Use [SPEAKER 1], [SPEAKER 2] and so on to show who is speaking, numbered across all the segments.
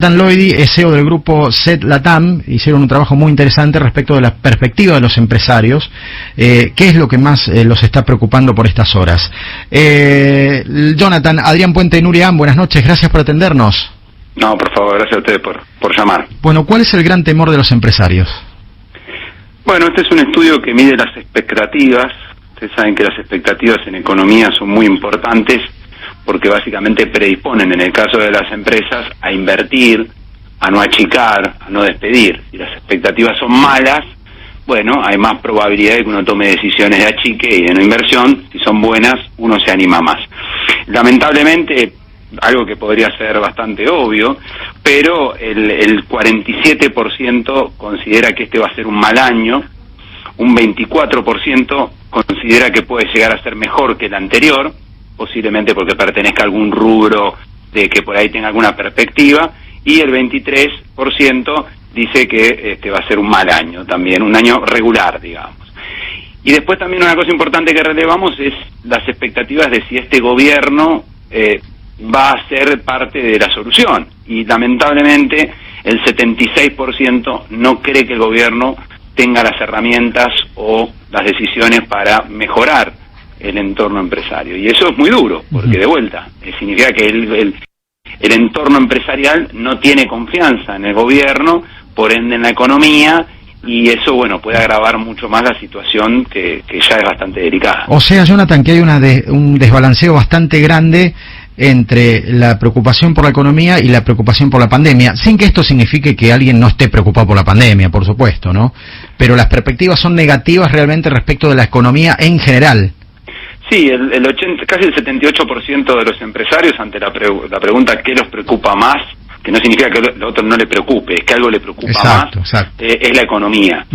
[SPEAKER 1] Dan Loidi es CEO del grupo SET Latam, hicieron un trabajo muy interesante respecto de la perspectiva de los empresarios, qué es lo que más los está preocupando por estas horas. Jonathan, Adrián Puente Nurian, buenas noches, gracias por atendernos.
[SPEAKER 2] No, por favor, gracias a ustedes por llamar.
[SPEAKER 1] Bueno, ¿cuál es el gran temor de los empresarios?
[SPEAKER 2] Bueno, este es un estudio que mide las expectativas. Ustedes saben que las expectativas en economía son muy importantes porque básicamente predisponen, en el caso de las empresas, a invertir, a no achicar, a no despedir. Si las expectativas son malas, bueno, hay más probabilidad de que uno tome decisiones de achique y de no inversión. Si son buenas, uno se anima más. Lamentablemente, algo que podría ser bastante obvio, pero el 47% considera que este va a ser un mal año, un 24% considera que puede llegar a ser mejor que el anterior, posiblemente porque pertenezca a algún rubro de que por ahí tenga alguna perspectiva, y el 23% dice que va a ser un mal año también, un año regular, digamos. Y después también una cosa importante que relevamos es las expectativas de si este gobierno va a ser parte de la solución, y lamentablemente el 76% no cree que el gobierno tenga las herramientas o las decisiones para mejorar el entorno empresario, y eso es muy duro, porque de vuelta significa que el entorno empresarial no tiene confianza en el gobierno, por ende en la economía, y eso, bueno, puede agravar mucho más la situación que ya es bastante delicada.
[SPEAKER 1] O sea, Jonathan, que hay un desbalanceo bastante grande entre la preocupación por la economía y la preocupación por la pandemia, sin que esto signifique que alguien no esté preocupado por la pandemia, por supuesto, ¿no? Pero las perspectivas son negativas realmente respecto de la economía en general.
[SPEAKER 2] Sí, casi el 78% de los empresarios, ante la pregunta ¿qué los preocupa más?, que no significa que lo otro no le preocupe, es que algo le preocupa más, es la economía.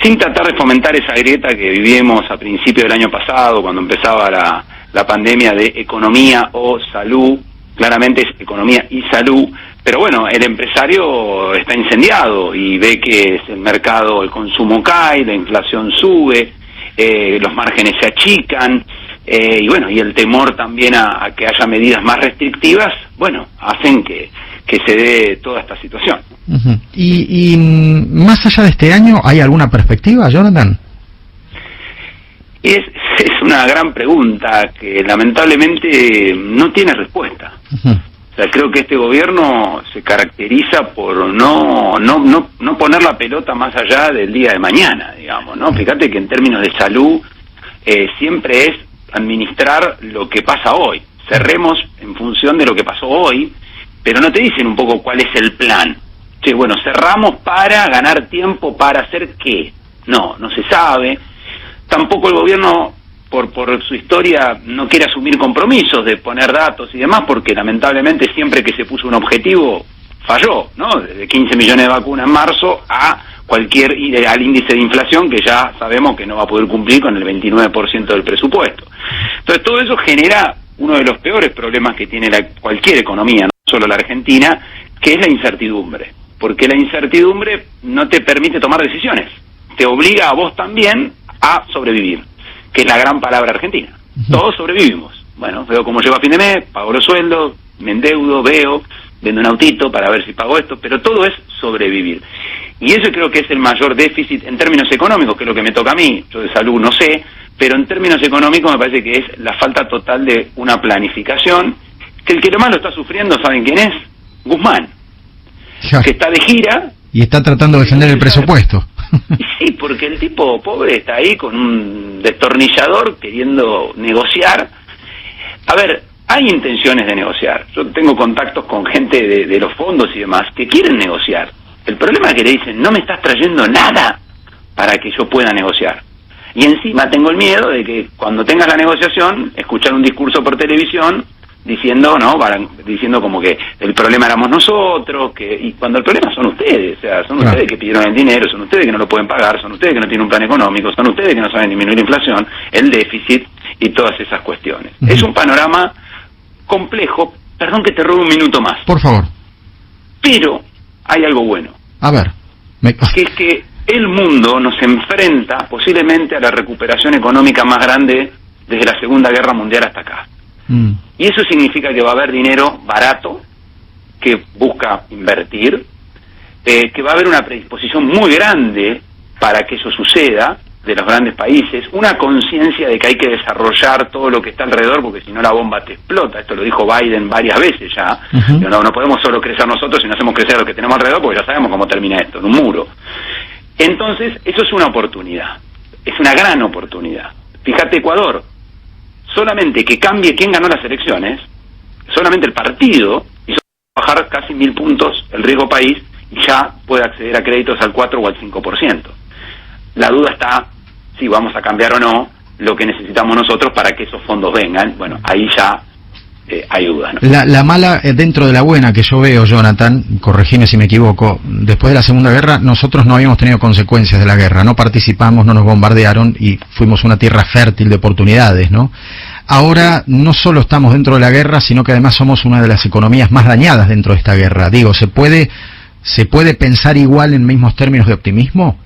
[SPEAKER 2] Sin tratar de fomentar esa grieta que vivimos a principio del año pasado, cuando empezaba la pandemia, de economía o salud. Claramente es economía y salud, pero bueno, el empresario está incendiado y ve que el mercado, el consumo cae, la inflación sube, los márgenes se achican, y bueno, y el temor también a que haya medidas más restrictivas, bueno, hacen que se dé toda esta situación.
[SPEAKER 1] Y más allá de este año, ¿hay alguna perspectiva, Jonathan?
[SPEAKER 2] Es una gran pregunta que lamentablemente no tiene respuesta. O sea, creo que este gobierno se caracteriza por no poner la pelota más allá del día de mañana, digamos, ¿no? Fíjate que en términos de salud siempre es administrar lo que pasa hoy. Cerremos en función de lo que pasó hoy, pero no te dicen un poco cuál es el plan. Che, bueno, cerramos para ganar tiempo, ¿para hacer qué? No se sabe. Tampoco el gobierno, por su historia, no quiere asumir compromisos de poner datos y demás, porque lamentablemente siempre que se puso un objetivo, falló, ¿no? Desde 15 millones de vacunas en marzo al índice de inflación, que ya sabemos que no va a poder cumplir con el 29% del presupuesto. Entonces todo eso genera uno de los peores problemas que tiene cualquier economía, no solo la Argentina, que es la incertidumbre. Porque la incertidumbre no te permite tomar decisiones, te obliga a vos también a sobrevivir, que es la gran palabra argentina. Todos sobrevivimos. Bueno, veo cómo llego a fin de mes, pago los sueldos, me endeudo, vendo un autito para ver si pago esto, pero todo es sobrevivir. Y eso creo que es el mayor déficit en términos económicos, que es lo que me toca a mí. Yo de salud no sé, pero en términos económicos me parece que es la falta total de una planificación, que el que lo más lo está sufriendo, ¿saben quién es? Guzmán, que está de gira.
[SPEAKER 1] Y está tratando de defender el presupuesto.
[SPEAKER 2] Sí, porque el tipo pobre está ahí con un destornillador queriendo negociar. A ver, hay intenciones de negociar. Yo tengo contactos con gente de los fondos y demás que quieren negociar. El problema es que le dicen, no me estás trayendo nada para que yo pueda negociar. Y encima tengo el miedo de que cuando tengas la negociación, escuchar un discurso por televisión diciendo diciendo como que el problema éramos nosotros, y cuando el problema son ustedes, o sea, son ustedes que pidieron el dinero, son ustedes que no lo pueden pagar, son ustedes que no tienen un plan económico, son ustedes que no saben disminuir la inflación, el déficit y todas esas cuestiones. Es un panorama complejo. Perdón que te robe un minuto más.
[SPEAKER 1] Por favor.
[SPEAKER 2] Pero hay algo bueno.
[SPEAKER 1] A ver.
[SPEAKER 2] Que es que el mundo nos enfrenta posiblemente a la recuperación económica más grande desde la Segunda Guerra Mundial hasta acá. Y eso significa que va a haber dinero barato que busca invertir, que va a haber una predisposición muy grande para que eso suceda de los grandes países, una conciencia de que hay que desarrollar todo lo que está alrededor, porque si no la bomba te explota. Esto lo dijo Biden varias veces ya. No podemos solo crecer nosotros si no hacemos crecer lo que tenemos alrededor, porque ya sabemos cómo termina esto, en un muro. Entonces, eso es una oportunidad, es una gran oportunidad. Fíjate Ecuador, solamente que cambie quién ganó las elecciones, solamente el partido hizo bajar casi 1000 puntos el riesgo país y ya puede acceder a créditos al 4 o al 5%. La duda está si vamos a cambiar o no lo que necesitamos nosotros para que esos fondos vengan. Bueno, ahí ya hay duda, ¿no?
[SPEAKER 1] La mala dentro de la buena que yo veo, Jonathan, corregime si me equivoco, después de la Segunda Guerra nosotros no habíamos tenido consecuencias de la guerra, no participamos, no nos bombardearon y fuimos una tierra fértil de oportunidades, ¿no? Ahora no solo estamos dentro de la guerra, sino que además somos una de las economías más dañadas dentro de esta guerra. Digo, ¿se puede pensar igual en mismos términos de optimismo?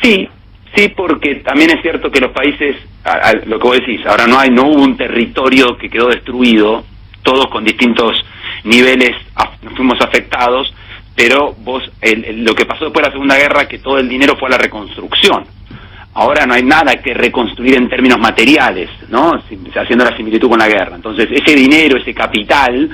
[SPEAKER 2] Sí, porque también es cierto que los países, lo que vos decís, ahora no hubo un territorio que quedó destruido, todos con distintos niveles fuimos afectados, pero lo que pasó después de la Segunda Guerra, que todo el dinero fue a la reconstrucción. Ahora no hay nada que reconstruir en términos materiales, ¿no? Haciendo la similitud con la guerra. Entonces, ese dinero, ese capital,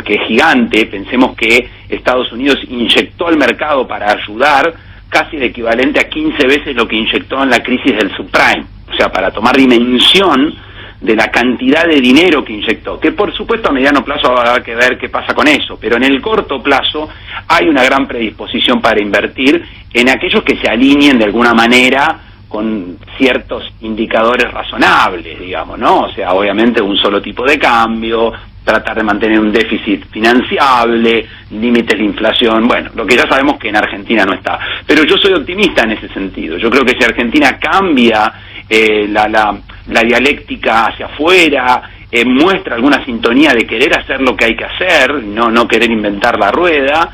[SPEAKER 2] que es gigante, pensemos que Estados Unidos inyectó al mercado para ayudar casi el equivalente a 15 veces lo que inyectó en la crisis del subprime, o sea, para tomar dimensión de la cantidad de dinero que inyectó, que por supuesto a mediano plazo habrá que ver qué pasa con eso, pero en el corto plazo hay una gran predisposición para invertir en aquellos que se alineen de alguna manera con ciertos indicadores razonables, digamos, ¿no? O sea, obviamente un solo tipo de cambio, tratar de mantener un déficit financiable, límites de inflación, bueno, lo que ya sabemos que en Argentina no está. Pero yo soy optimista en ese sentido. Yo creo que si Argentina cambia la dialéctica hacia afuera, muestra alguna sintonía de querer hacer lo que hay que hacer, no querer inventar la rueda,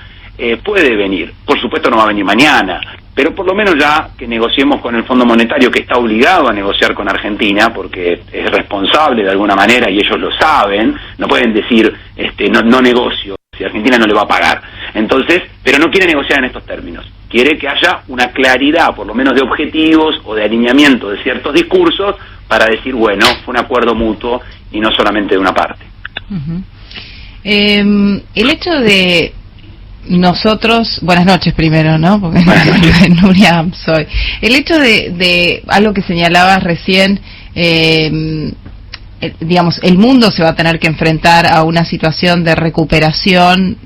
[SPEAKER 2] puede venir. Por supuesto no va a venir mañana, pero por lo menos ya que negociemos con el Fondo Monetario, que está obligado a negociar con Argentina, porque es responsable de alguna manera y ellos lo saben, no pueden decir no negocio, si Argentina no le va a pagar. Entonces, pero no quiere negociar en estos términos, quiere que haya una claridad, por lo menos de objetivos o de alineamiento de ciertos discursos, para decir, bueno, fue un acuerdo mutuo y no solamente de una parte.
[SPEAKER 3] El hecho de nosotros, buenas noches primero, ¿no? Porque Nuria soy. El hecho de algo que señalabas recién, digamos, el mundo se va a tener que enfrentar a una situación de recuperación,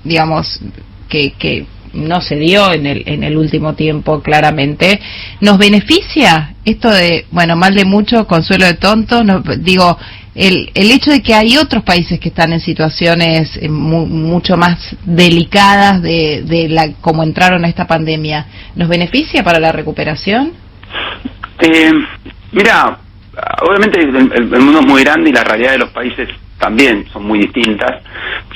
[SPEAKER 3] digamos, que no se dio en el último tiempo claramente. ¿Nos beneficia esto de, bueno, mal de mucho, consuelo de tonto? No, digo, el hecho de que hay otros países que están en situaciones mucho más delicadas de cómo entraron a esta pandemia, ¿nos beneficia para la recuperación?
[SPEAKER 2] Mira, obviamente el mundo es muy grande y la realidad de los países también son muy distintas.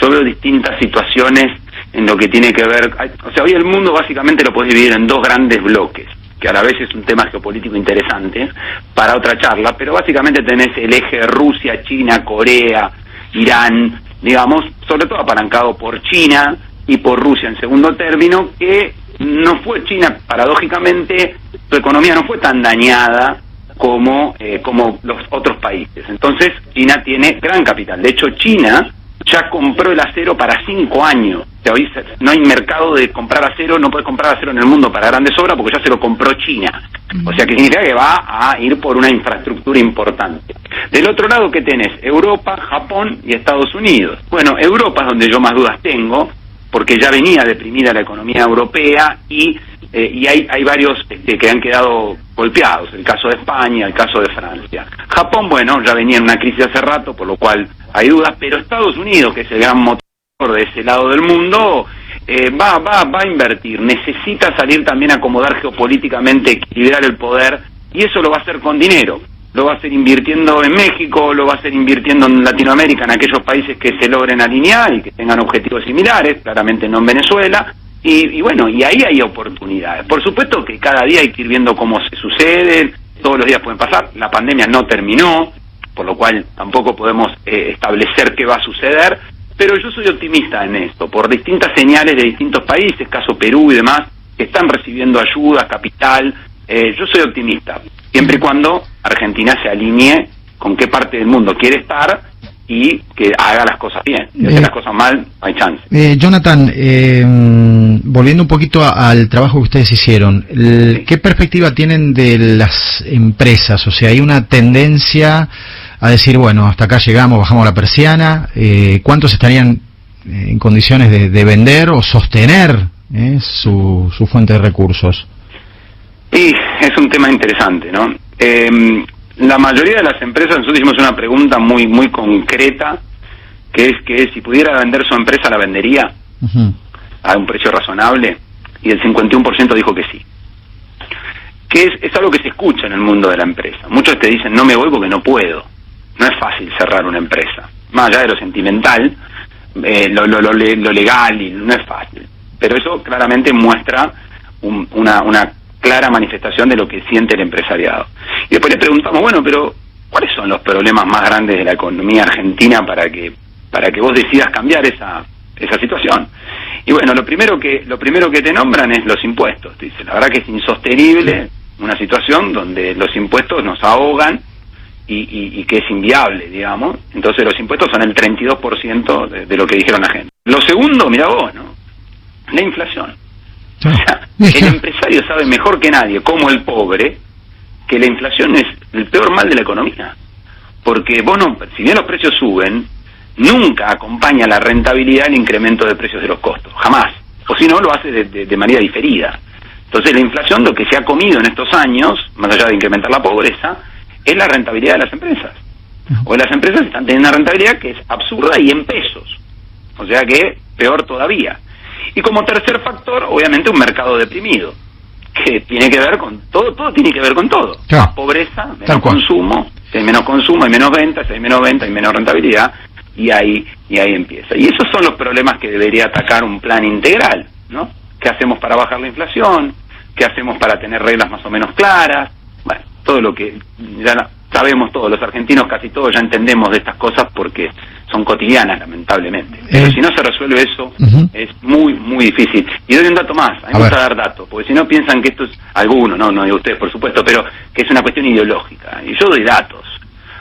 [SPEAKER 2] Yo veo distintas situaciones en lo que tiene que ver, o sea, hoy el mundo básicamente lo puedes dividir en dos grandes bloques, que a la vez es un tema geopolítico interesante para otra charla, pero básicamente tenés el eje Rusia, China, Corea, Irán, digamos, sobre todo apalancado por China y por Rusia en segundo término, que no fue China, paradójicamente, su economía no fue tan dañada como los otros países. Entonces, China tiene gran capital. De hecho, China ya compró el acero para 5 años. O sea, hoy no hay mercado de comprar acero, no puedes comprar acero en el mundo para grandes obras porque ya se lo compró China. O sea, que significa que va a ir por una infraestructura importante. Del otro lado, ¿qué tenés? Europa, Japón y Estados Unidos. Bueno, Europa es donde yo más dudas tengo, porque ya venía deprimida la economía europea y hay varios que han quedado golpeados, el caso de España, el caso de Francia. Japón, bueno, ya venía en una crisis hace rato, por lo cual hay dudas, pero Estados Unidos, que es el gran motor de ese lado del mundo, va a invertir, necesita salir también a acomodar geopolíticamente, equilibrar el poder, y eso lo va a hacer con dinero. Lo va a hacer invirtiendo en México, lo va a hacer invirtiendo en Latinoamérica, en aquellos países que se logren alinear y que tengan objetivos similares, claramente no en Venezuela, y bueno, y ahí hay oportunidades. Por supuesto que cada día hay que ir viendo cómo se sucede, todos los días pueden pasar, la pandemia no terminó, por lo cual tampoco podemos establecer qué va a suceder, Pero yo soy optimista en esto, por distintas señales de distintos países, caso Perú y demás, que están recibiendo ayuda, capital. Yo soy optimista, siempre y cuando Argentina se alinee con qué parte del mundo quiere estar y que haga las cosas bien. Si hace las cosas mal, no hay chance.
[SPEAKER 1] Jonathan, volviendo un poquito al trabajo que ustedes hicieron, ¿qué perspectiva tienen de las empresas? O sea, ¿hay una tendencia a decir, bueno, hasta acá llegamos, bajamos la persiana? ¿Cuántos estarían en condiciones de vender o sostener su fuente de recursos?
[SPEAKER 2] Sí, es un tema interesante, ¿no? La mayoría de las empresas, nosotros hicimos una pregunta muy concreta, que es que si pudiera vender su empresa, ¿la vendería a un precio razonable? Y el 51% dijo que sí. Que es algo que se escucha en el mundo de la empresa. Muchos te dicen, no me voy porque no puedo. No es fácil cerrar una empresa. Más allá de lo sentimental, lo legal, y no es fácil. Pero eso claramente muestra una clara manifestación de lo que siente el empresariado. Y después le preguntamos, bueno, pero ¿cuáles son los problemas más grandes de la economía argentina para que vos decidas cambiar esa situación? Y bueno, lo primero que te nombran es los impuestos. Te dicen, la verdad que es insostenible una situación donde los impuestos nos ahogan y que es inviable, digamos. Entonces los impuestos son el 32% de lo que dijeron la gente. Lo segundo, mira vos, ¿no? La inflación. O sea, el empresario sabe mejor que nadie, como el pobre, que la inflación es el peor mal de la economía. Porque vos no, si bien los precios suben, nunca acompaña la rentabilidad el incremento de precios de los costos, jamás. O si no, lo hace de manera diferida. Entonces la inflación, lo que se ha comido en estos años, más allá de incrementar la pobreza, es la rentabilidad de las empresas. O las empresas están teniendo una rentabilidad que es absurda y en pesos. O sea que peor todavía. Y como tercer factor, obviamente un mercado deprimido, que tiene que ver con todo tiene que ver con todo.
[SPEAKER 1] Claro.
[SPEAKER 2] Más pobreza, menos consumo, si hay menos consumo, hay menos ventas, si hay menos ventas, hay menos rentabilidad, y ahí empieza. Y esos son los problemas que debería atacar un plan integral, ¿no? ¿Qué hacemos para bajar la inflación? ¿Qué hacemos para tener reglas más o menos claras? Bueno, todo lo que ya sabemos todos, los argentinos casi todos ya entendemos de estas cosas porque son cotidianas, lamentablemente. Pero si no se resuelve eso, es muy difícil. Y doy un dato más, a mí me gusta dar datos, porque si no piensan que esto es alguno, no digo ustedes por supuesto, pero que es una cuestión ideológica. Y yo doy datos.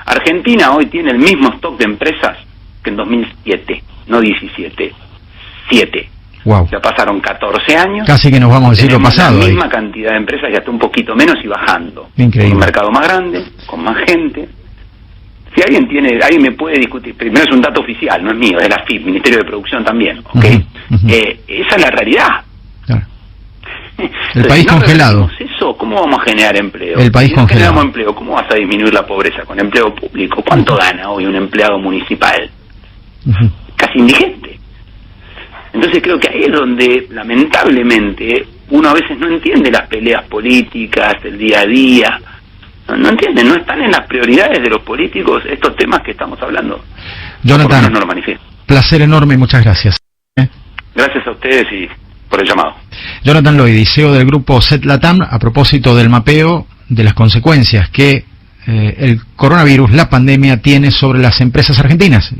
[SPEAKER 2] Argentina hoy tiene el mismo stock de empresas que en 2007, no 17, 7.
[SPEAKER 1] Wow.
[SPEAKER 2] Ya pasaron 14 años.
[SPEAKER 1] Casi que nos vamos al siglo pasado.
[SPEAKER 2] La misma cantidad de empresas y hasta un poquito menos y bajando.
[SPEAKER 1] Increíble.
[SPEAKER 2] Con un mercado más grande, con más gente. Si alguien me puede discutir, primero es un dato oficial, no es mío, es de la FIP, Ministerio de Producción también, ¿ok? Esa es la realidad.
[SPEAKER 1] Claro. El
[SPEAKER 2] Entonces,
[SPEAKER 1] país
[SPEAKER 2] si no
[SPEAKER 1] congelado.
[SPEAKER 2] Eso, ¿cómo vamos a generar empleo?
[SPEAKER 1] El país
[SPEAKER 2] si no
[SPEAKER 1] congelado.
[SPEAKER 2] generamos empleo, ¿cómo vas a disminuir la pobreza con empleo público? ¿Cuánto gana hoy un empleado municipal? Casi indigente. Entonces creo que ahí es donde, lamentablemente, uno a veces no entiende las peleas políticas, el día a día. No entienden, no están en las prioridades de los políticos estos temas que estamos hablando.
[SPEAKER 1] Jonathan,
[SPEAKER 2] no lo manifiesto.
[SPEAKER 1] Placer enorme y muchas gracias.
[SPEAKER 2] Gracias a ustedes y por el llamado.
[SPEAKER 1] Jonathan Loidi, CEO del grupo SET Latam, a propósito del mapeo de las consecuencias que el coronavirus, la pandemia, tiene sobre las empresas argentinas.